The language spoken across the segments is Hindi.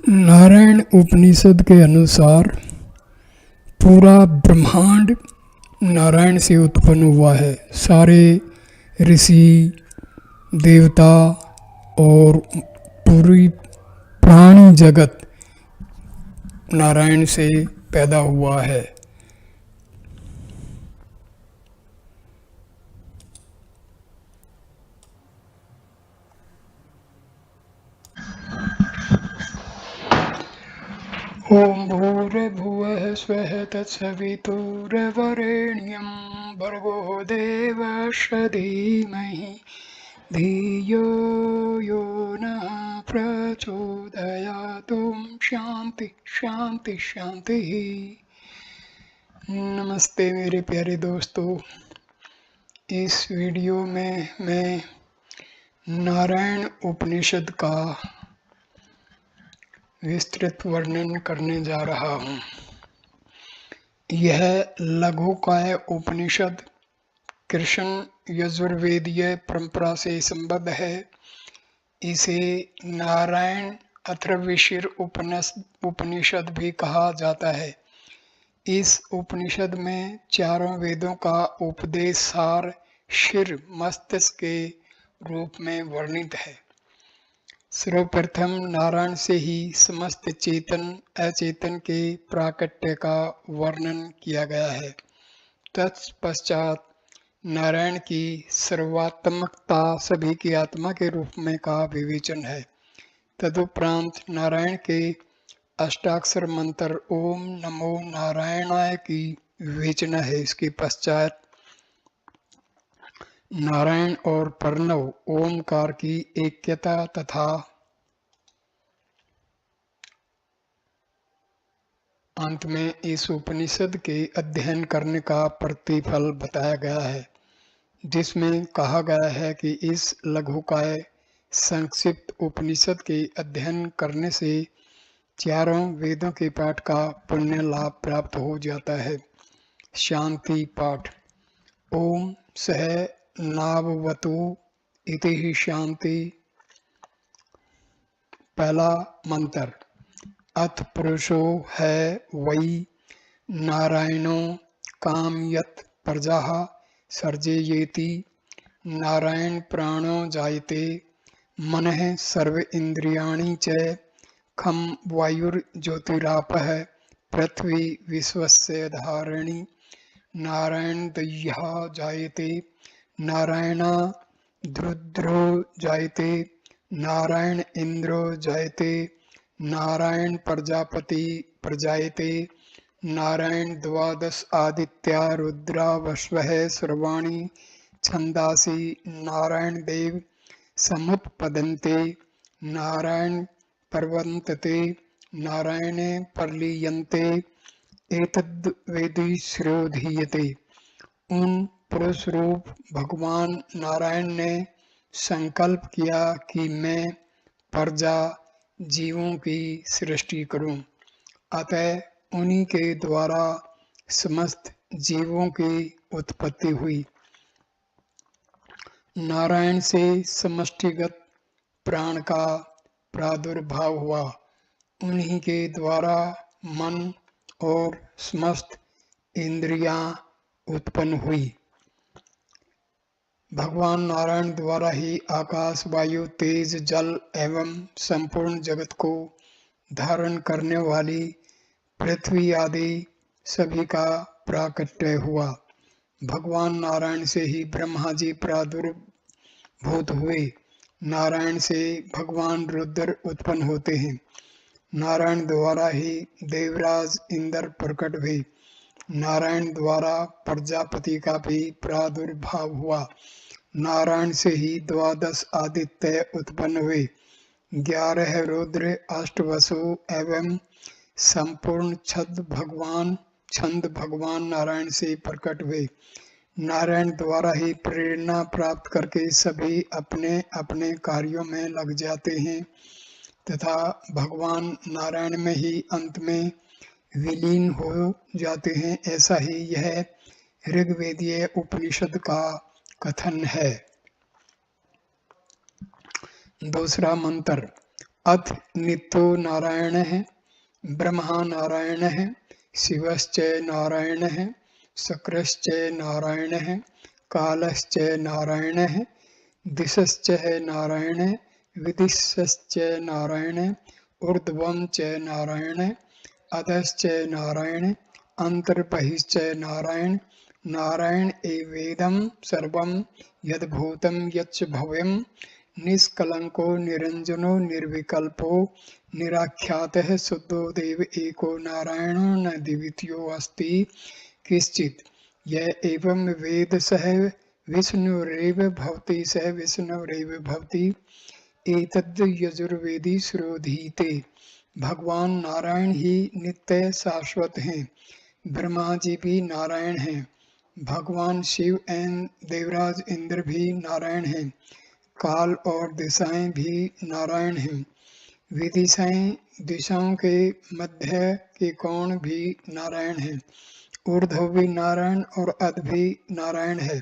नारायण उपनिषद के अनुसार पूरा ब्रह्मांड नारायण से उत्पन्न हुआ है। सारे ऋषि, देवता और पूरी प्राणी जगत नारायण से पैदा हुआ है। ओम भूर्भुवः स्वः तत्सवितुर्वरेण्यं भर्गो देवस्य धीमहि धियो यो नः प्रचोदयात्। शांति शांति शांति। नमस्ते मेरे प्यारे दोस्तों, इस वीडियो में मैं नारायण उपनिषद का विस्तृत वर्णन करने जा रहा हूँ। यह लघुकाय उपनिषद कृष्ण यजुर्वेदीय परंपरा से संबद्ध है। इसे नारायण अथर्वशीर उपनिषद भी कहा जाता है। इस उपनिषद में चारों वेदों का उपदेश सार शिर मस्तिष्क के रूप में वर्णित है। सर्वप्रथम नारायण से ही समस्त चेतन अचेतन के प्राकट्य का वर्णन किया गया है। तत्पश्चात नारायण की सर्वात्मकता सभी की आत्मा के रूप में का विवेचन है। तदुपरांत नारायण के अष्टाक्षर मंत्र ओम नमो नारायणाय की विवेचना है। इसके पश्चात नारायण और प्रणव ओमकार की ऐक्यता तथा अंत में इस उपनिषद के अध्ययन करने का प्रतिफल बताया गया है, जिसमें कहा गया है कि इस लघुकाय संक्षिप्त उपनिषद के अध्ययन करने से चारों वेदों के पाठ का पुण्य लाभ प्राप्त हो जाता है। शांति पाठ। ओम सह नाववतु इति ही शांति। पहला मंत्र। अथ पुरुषो है वै नारायणो काम यत प्रजाः सर्जयेति। नारायण प्राणो जायते मनः सर्व इंद्रियाणि च। खम वायुर्ज्योतिरापः पृथ्वी विश्वस्य धारिणी। नारायण दह्यः जायते नारायणाद्रुद्रो जायते। नारायण इंद्रो जायते नारायण प्रजापति प्रजायते। नारायण द्वादश आदित्या रुद्रा वस्वः सर्वाणि छंदासि नारायण देव समुत्पद्यन्ते। नारायण पर्वन्तते नारायणे प्रलीयन्ते। एतद् वेदी श्रोधीयते। उन पुरुष रूप भगवान नारायण ने संकल्प किया कि मैं प्रजा जीवों की सृष्टि करूं। अतः उन्हीं के द्वारा समस्त जीवों की उत्पत्ति हुई। नारायण से समष्टिगत प्राण का प्रादुर्भाव हुआ। उन्हीं के द्वारा मन और समस्त इंद्रियां उत्पन्न हुई। भगवान नारायण द्वारा ही आकाश, वायु, तेज, जल एवं संपूर्ण जगत को धारण करने वाली पृथ्वी आदि सभी का प्राकट्य हुआ। भगवान नारायण से ही ब्रह्मा जी प्रादुर्भूत हुए। नारायण से भगवान रुद्र उत्पन्न होते हैं। नारायण द्वारा ही देवराज इंद्र प्रकट हुए। नारायण द्वारा प्रजापति का भी प्रादुर्भाव हुआ। नारायण से ही द्वादश आदित्य उत्पन्न हुए। 11 रुद्र, 8 वसु एवं संपूर्ण छंद भगवान नारायण से प्रकट हुए। नारायण द्वारा ही प्रेरणा प्राप्त करके सभी अपने अपने कार्यों में लग जाते हैं तथा भगवान नारायण में ही अंत में विलीन हो जाते हैं। ऐसा ही यह ऋग्वेदीय उपनिषद का कथन है। दूसरा मंत्र। अथ नित्यो नारायणः ब्रह्मा नारायणः शिवश्च नारायणः शक्रश्च नारायणः कालश्च नारायणः दिशश्च नारायणः विदिशश्च नारायणः ऊर्ध्वं च नारायणः अधश्च नारायण अंतर्बहिश्च नारायण नारायण एवेदं सर्वं यद्भूतं यच्च भव्यं निष्कलंको निरंजनो निर्विकल्पो निराख्यातः शुद्धो देव एको नारायणो न द्वितीयो अस्ति किंचित् यः एवं वेद सः विष्णुरेव भवति सः विष्णुरेव भवति एतद् यजुर्वेदी श्रोधीते। भगवान नारायण ही नित्य शाश्वत हैं। ब्रह्मा जी भी नारायण हैं। भगवान शिव एवं देवराज इंद्र भी नारायण हैं। काल और दिशाएं भी नारायण हैं। विदिशाएं दिशाओं के मध्य के कोण भी नारायण हैं। ऊर्ध्व भी नारायण और अध भी नारायण है।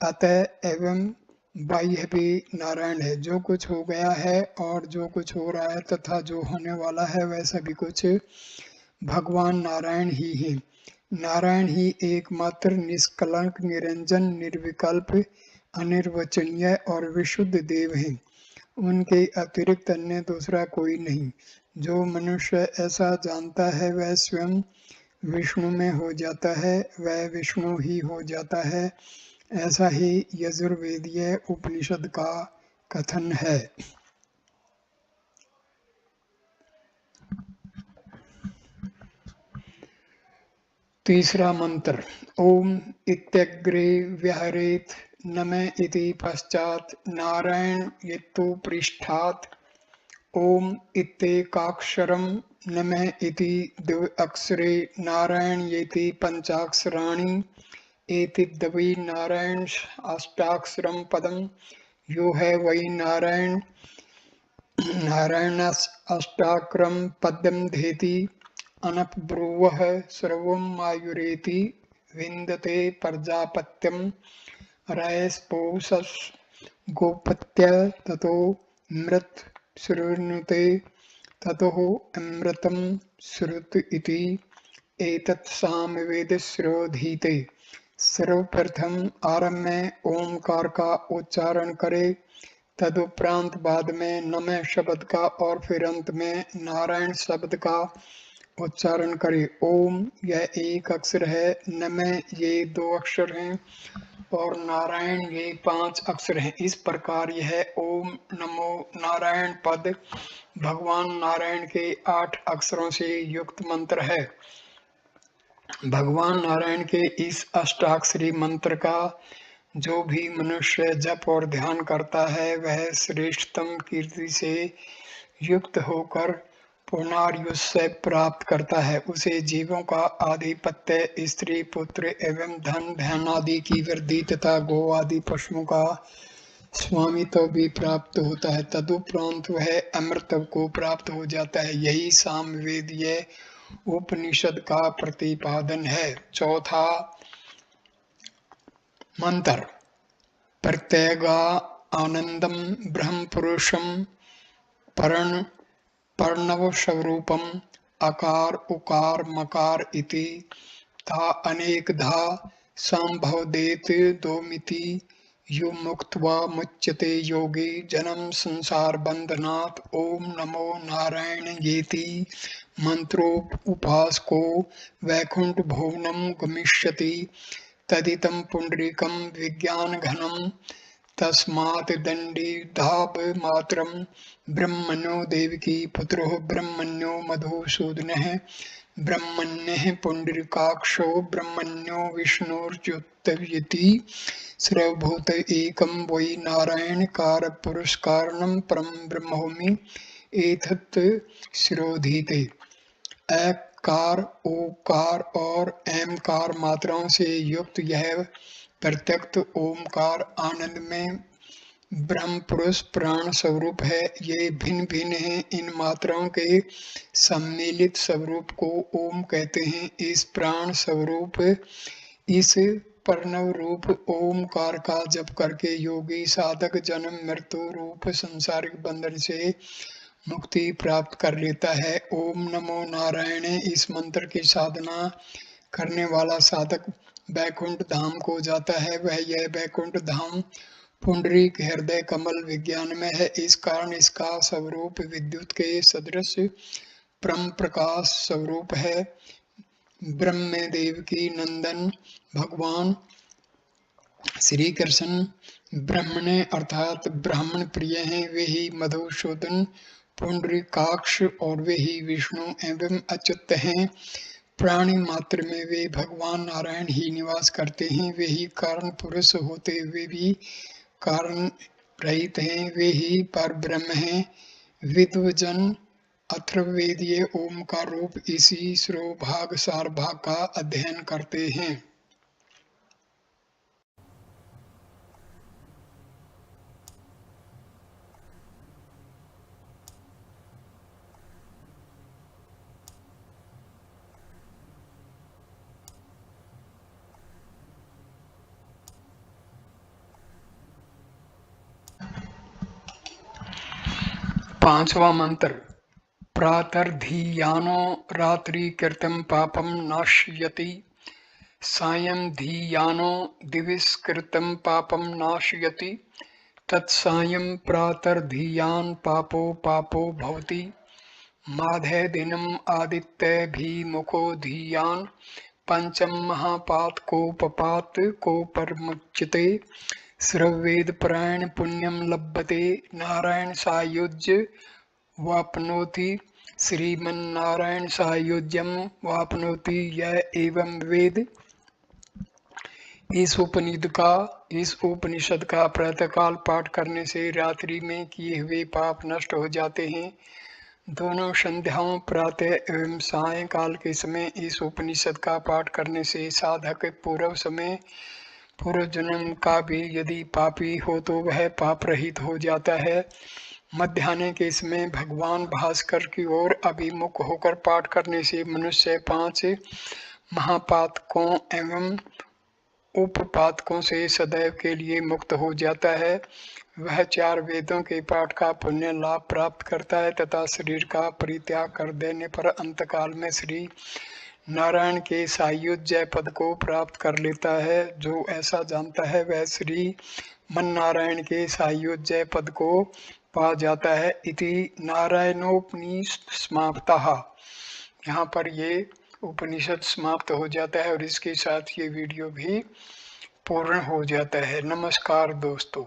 अतः एवं बाह्य भी नारायण है। जो कुछ हो गया है और जो कुछ हो रहा है तथा जो होने वाला है वह सभी कुछ भगवान नारायण ही है। नारायण ही एकमात्र निष्कलंक निरंजन निर्विकल्प अनिर्वचनीय और विशुद्ध देव हैं। उनके अतिरिक्त अन्य दूसरा कोई नहीं। जो मनुष्य ऐसा जानता है वह स्वयं विष्णु में हो जाता है, वह विष्णु ही हो जाता है। ऐसा ही यजुर्वेदीय उपनिषद का कथन है। तीसरा मंत्र। ओम इत्यग्रे व्यहरेत नमे इति पश्चात नारायण येतु पृष्ठात् ओम इत्येकाक्षरं नमे इति द्व्यक्षरे नारायण येति पंचाक्षराणि एतद्वै नारायण अष्टाक्षरं पदं यो है वै नारायण अष्टाक्षरं पद्यं धेति अनपब्रुवः सर्वं मायुरेति विन्दते प्रजापत्यं रयस्पोषस् गोपत्य ततो मृत श्रुणुते ततो अमृतं श्रुत इति एतत् सामवेद श्रोधीते। सर्वप्रथम आरंभ में ओमकार का उच्चारण करे, तदुपरांत बाद में नमः शब्द का और फिर अंत में नारायण शब्द का उच्चारण करे। ओम यह एक अक्षर है, नमः ये 2 अक्षर हैं और नारायण ये 5 अक्षर हैं। इस प्रकार यह ओम नमो नारायण पद भगवान नारायण के 8 अक्षरों से युक्त मंत्र है। भगवान नारायण के इस अष्टाक्षरी मंत्र का जो भी मनुष्य जप और ध्यान करता है वह श्रेष्ठतम कीर्ति से युक्त होकर पुनर्युष्य प्राप्त करता है। उसे जीवों का आधिपत्य, स्त्री पुत्र एवं धन ध्यान आदि की वृद्धि तथा गो आदि पशुओं का स्वामित्व भी प्राप्त होता है। तदुपरांत वह अमृत को प्राप्त हो जाता है। यही सामवेदीय उपनिषद का प्रतिपादन है। चौथा मंत्र। प्रत्यगा आनंदम ब्रह्म पुरुषम प्रणव स्वरूपम अकार उकार मकार इति था अनेकधा संभवदेत दोमिति यो मुक्त्वा मुच्यते योगी जन्म संसार बंधनात्। ओम नमो नारायण येति मंत्रो उपासको वैकुंठ भुवनं गमिष्यति तदितं पुंडरीकं विज्ञान घनं तस्मात् दण्डीधाप मात्रं ब्रह्मण्यो देवकी पुत्रो ब्रह्मण्यो मधुसूदनः ब्रह्मण्यः पुंडरीकाक्षो ब्रह्मण्यो विष्णुर्च्युतयति सर्वभूत एकं वै नारायण कार पुरुष कारणं परं ब्रह्मोमि एतत् शिरोधीते। अकार ओकार और एमकार मात्राओं से युक्त यह प्रत्यक्त ओमकार आनंद में ब्रह्म पुरुष प्राण स्वरूप है। ये भिन्न भिन्न हैं। इन मात्राओं के सम्मिलित स्वरूप को ओम कहते हैं। इस प्राण स्वरूप इस प्रणव रूप ओमकार का जप करके योगी साधक जन्म मृत्यु रूप संसारिक बंधन से मुक्ति प्राप्त कर लेता है। ओम नमो नारायण। इस मंत्र की साधना करने वाला साधक बैकुंठ धाम को जाता है। वह यह बैकुंठ धाम पुंडरीक हृदय कमल विज्ञान में है। इस कारण इसका स्वरूप विद्युत के सदृश परम प्रकाश स्वरूप है। ब्रह्म देव की नंदन भगवान श्री कृष्ण ब्रह्मणे अर्थात ब्राह्मण प्रिय हैं। वे ही मधुसूदन पुंडरीकाक्ष और वे ही विष्णु एवं अच्युत हैं। प्राणी मात्र में वे भगवान नारायण ही निवास करते हैं। वे ही कारण पुरुष होते हुए भी कारण रहित हैं। वे ही पर ब्रह्म हैं। विद्वजन अथर्ववेदीय ओम का रूप इसी श्रोभाग सार भाग का अध्ययन करते हैं। पांचवा मंत्र। प्रातर्धीयानो रात्रि कृतं पापम नाशयति। सायं धीयानो दिविस्कृतं पापम नाशयति। तत्सायं प्रातर्धीयान पापो पापो भवति। माधे दिनम आदित्यभिमुखो धीयान पंचम महापात कोपपात को परमुच्यते। श्रवेद परायण पुण्यम लभते। नारायण सायुज्य वापनोति। श्रीमन्नारायण सायुज्यम वापनोति यह एवं वेद। इस उपनिषद का प्रातःकाल पाठ करने से रात्रि में किए हुए पाप नष्ट हो जाते हैं। दोनों संध्याओं प्रातः एवं सायंकाल के समय इस उपनिषद का पाठ करने से साधक पूर्व जन्म का भी यदि पापी हो तो वह पाप रहित हो जाता है। मध्याह्न के समय भगवान भास्कर की ओर अभिमुख होकर पाठ करने से मनुष्य 5 महापातकों एवं उपपातकों से सदैव के लिए मुक्त हो जाता है। वह 4 वेदों के पाठ का पुण्य लाभ प्राप्त करता है तथा शरीर का परित्याग कर देने पर अंतकाल में श्री नारायण के सायुज्य पद को प्राप्त कर लेता है। जो ऐसा जानता है वह श्री मन नारायण के सायुज्य पद को पा जाता है। इति नारायणोपनिषद समाप्तः। यहाँ पर ये उपनिषद समाप्त हो जाता है और इसके साथ ये वीडियो भी पूर्ण हो जाता है। नमस्कार दोस्तों।